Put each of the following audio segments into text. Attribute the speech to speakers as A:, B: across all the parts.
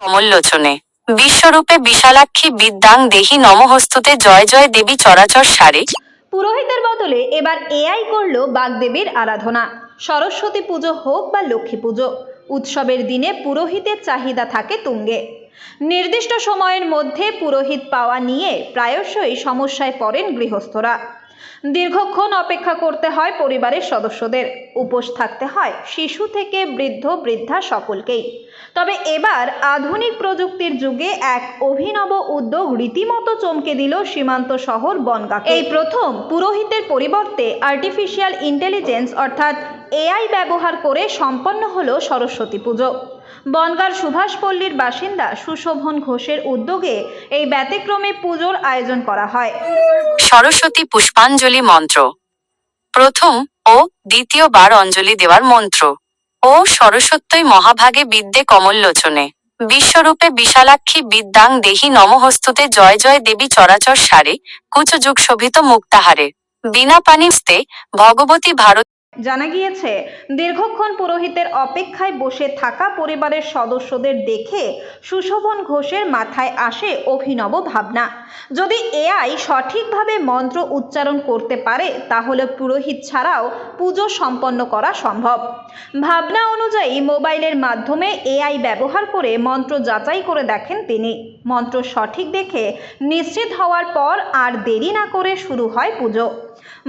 A: কমললোচনে বিশ্বরূপে বিশালাক্ষী বিদ্যাং দেহি নমহস্তুতে জয় জয় দেবী চরাচর সারে।
B: পুরোহিতের বদলে এবার এআই করল বাগদেবীর আরাধনা। সরস্বতী পুজো হোক বা লক্ষ্মী পুজো, উৎসবের দিনে পুরোহিতের চাহিদা থাকে তুঙ্গে। নির্দিষ্ট সময়ের মধ্যে পুরোহিত পাওয়া নিয়ে প্রায়শই সমস্যায় পড়েন গৃহস্থরা। দীর্ঘক্ষণ অপেক্ষা করতে হয় পরিবারের সদস্যদের, উপোস থাকতে হয় শিশু থেকে বৃদ্ধ বৃদ্ধা সকলকেই। তবে এবার আধুনিক প্রযুক্তির যুগে এক অভিনব উদ্যোগ রীতিমতো চমকে দিল সীমান্ত শহর বনগাঁকে। এই প্রথম পুরোহিতের পরিবর্তে আর্টিফিশিয়াল ইন্টেলিজেন্স অর্থাৎ এআই ব্যবহার করে সম্পন্ন হলো সরস্বতী পুজো। বনগাঁর সুভাষপল্লীর বাসিন্দা সুশোভন ঘোষের উদ্যোগে এই ব্যতিক্রমী পুজোর আয়োজন করা হয়।
A: সরস্বতী পুষ্পাঞ্জলি মন্ত্র। প্রথম ও দ্বিতীয়বার অঞ্জলি দেওয়ার মন্ত্র। ও সরস্বত্যই মহাভাগে বিদ্যে কমললোচনে বিশ্বরূপে বিশালাক্ষী বিদ্যাং দেহি নমহস্তুতে জয় জয় দেবী চরাচর সারে কুচযুগ শোভিত মুক্তাহারে বিনা পানিস্তে ভগবতী ভারত।
B: জানা গিয়েছে, দীর্ঘক্ষণ পুরোহিতের অপেক্ষায় বসে থাকা পরিবারের সদস্যদের দেখে সুশোভন ঘোষের মাথায় আসে অভিনব ভাবনা। যদি এআই সঠিকভাবে মন্ত্র উচ্চারণ করতে পারে তাহলে পুরোহিত ছাড়াও পুজো সম্পন্ন করা সম্ভব। ভাবনা অনুযায়ী মোবাইলের মাধ্যমে এআই ব্যবহার করে মন্ত্র যাচাই করে দেখেন তিনি। মন্ত্র সঠিক দেখে নিশ্চিত হওয়ার পর আর দেরি না করে শুরু হয় পুজো।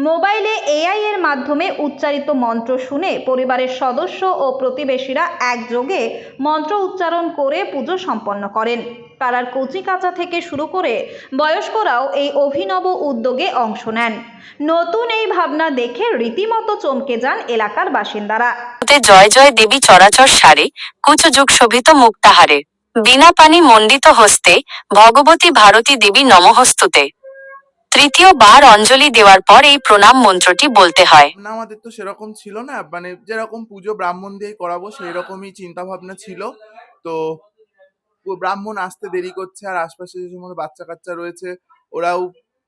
B: মোবাইলে এআই এর মাধ্যমে উচ্চারিত মন্ত্র শুনে পরিবারের সদস্য ও প্রতিবেশীরা একযোগে মন্ত্র উচ্চারণ করে পুজো সম্পন্ন করেন। পাড়ার কচিকাঁচা থেকে শুরু করে বয়স্করাও এই অভিনব উদ্যোগে অংশ নেন। নতুন এই ভাবনা দেখে রীতিমতো চমকে যান এলাকার বাসিন্দারা।
A: জয় জয় দেবী চরাচর সারে কুচযুগ শোভিত মুক্তাহারে বিনা পানি মণ্ডিত হস্তে ভগবতী ভারতী দেবী নমহস্তুতে। তৃতীয়বার অঞ্জলি দেওয়ার পর এই প্রণাম মন্ত্রটি বলতে হয়।
C: আমাদের তো সেরকম ছিল না, মানে যেরকম পুজো ব্রাহ্মণ দিয়ে করাবো সেই রকমই চিন্তা ভাবনা ছিল। তো ব্রাহ্মণ আসতে দেরি করছে, আর আশপাশে যে সমস্ত বাচ্চা কাচ্চা রয়েছে ওরাও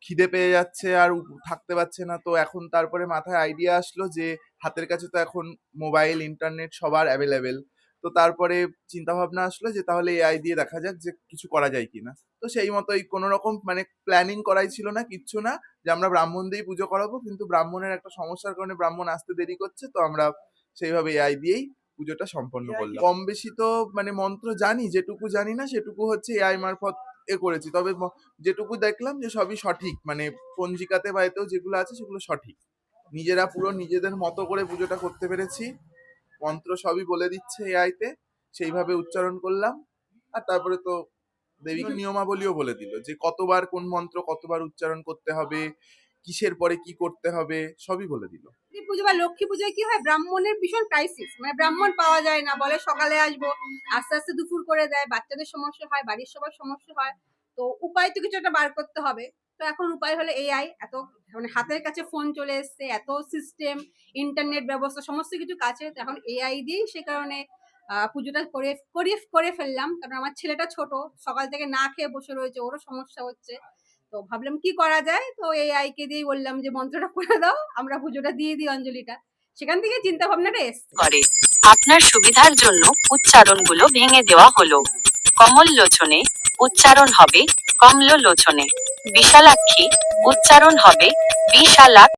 C: খিদে পেয়ে যাচ্ছে আর থাকতে পারছে না। তো এখন তারপরে মাথায় আইডিয়া আসলো যে হাতের কাছে তো এখন মোবাইল ইন্টারনেট সবার অ্যাভেলেবেল। তো তারপরে চিন্তা ভাবনা আসলো যে তাহলে এআই দিয়ে দেখা যাক যে কিছু করা যায় কিনা। তো সেই মতোই কোনো রকম মানে প্ল্যানিং করাই ছিল না, কিচ্ছু না, যে আমরা ব্রাহ্মণ দিয়েই পুজো করাবো। কিন্তু ব্রাহ্মণের একটা সমস্যার কারণে ব্রাহ্মণ আসতে দেরি করছে, তো আমরা সেইভাবে এআই দিয়েই পুজোটা সম্পন্ন করলাম। কম বেশি তো মানে মন্ত্র জানি, যেটুকু জানি না সেটুকু হচ্ছে এআই মারফত করেছি। তবে যেটুকু দেখলাম যে সবই সঠিক, মানে পঞ্জিকাতে বা এতেও যেগুলো আছে সেগুলো সঠিক। নিজেরা পুরো নিজেদের মতো করে পুজোটা করতে পেরেছি। মন্ত্র সবই বলে দিচ্ছে এআইতে, সেইভাবে উচ্চারণ করলাম। আর তারপরে তো দেবীকে নিয়মাবলীও বলে দিল যে কতবার কোন মন্ত্র কতবার উচ্চারণ করতে হবে, কিসের পরে কি করতে হবে, সবই বলে দিল।
D: পুজো বা লক্ষ্মী পুজোয় কি হয়, ব্রাহ্মণের ভীষণ ক্রাইসিস, মানে ব্রাহ্মণ পাওয়া যায় না, বলে সকালে আসবো, আস্তে আস্তে দুপুর করে দেয়, বাচ্চাদের সমস্যা হয়, বাড়ির সবার সমস্যা হয়। তো উপায় তো কিছু একটা বার করতে হবে। তো এখন উপায় হলো এআই। এত মানে হাতের কাছে ফোন চলে এসছে, এত সিস্টেম, ইন্টারনেট ব্যবস্থা সমস্ত কিছু কাছে, তো এখন এআই দিয়েই সে কারণে পুজোটা করে ফেললাম। কারণ আমার ছেলেটা ছোট, সকাল থেকে না খেয়ে বসে রয়েছে, ওরও সমস্যা হচ্ছে। তো ভাবলাম কি করা যায়, তো এআই কে দিয়েই বললাম যে মন্ত্রটা করে দাও, আমরা পুজোটা দিয়ে দিই অঞ্জলিটা। সেখান থেকে চিন্তা ভাবনাটা এসছে।
A: আপনার সুবিধার জন্য উচ্চারণগুলো ভেঙে দেওয়া হলো। কমললোচনে উচ্চারণ হবে কমললোচনে। বিশালাক্ষী উচ্চারণ হবে বিশালাক।